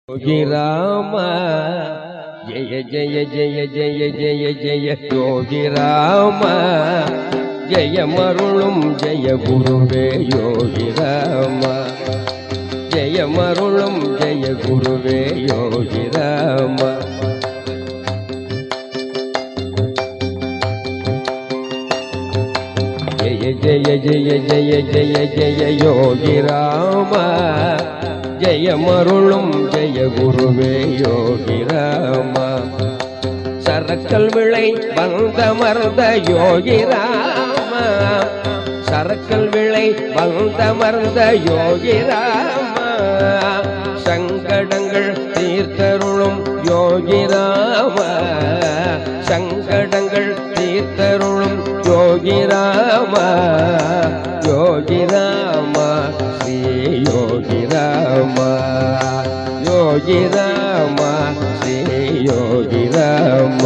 योगी राम जय जय जय जय जय जय योगी राम जय मरुलुम जय गुरुवे योगी राम जय मरुलुम जय गुरुवे योगी राम जय जय जय जय जय जय योगी राम जय मरुलुम जय गुरुवे योगी राम सरकल विளை வந்தமர்ந்த யோகி ராம सरकल विளை வந்தமர்ந்த யோகி ராம சங்கடங்கள் தீர்த்தருளும் யோகி ராம சங்கடங்கள் தீர்த்தருளும் யோகி ராம யோகி ராம ஸ்ரீ योगी राम योगी राम श्री योगी राम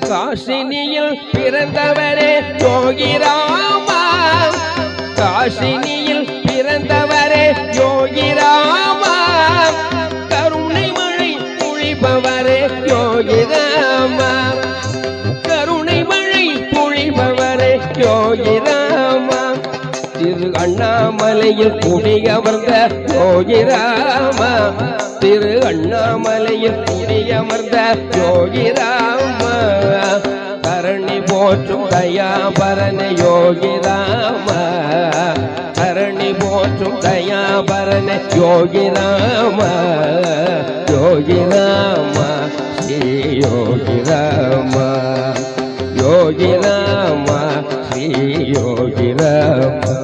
காசினியில் பிறந்தவரே யோகி ராமா காசினியில் பிறந்தவரே யோகி ராமா கருணை மழை பொழிபவரே யோகி ராமா கருணை மழை பொழிபவரே யோகி ராமா திரு அண்ணாமலையில் குடியமர்ந்த யோகி ராமா திரு அண்ணாமலையில் குடியமர்ந்த யோகி ராமா கருணை போற்றும் தயாபரன யோகி ராமா கருணை போற்றும் தயாபரன யோகி ராமா யோகி ராமா ஸ்ரீ யோகி ராமா யோகி ராமா ஸ்ரீ யோகி ராமா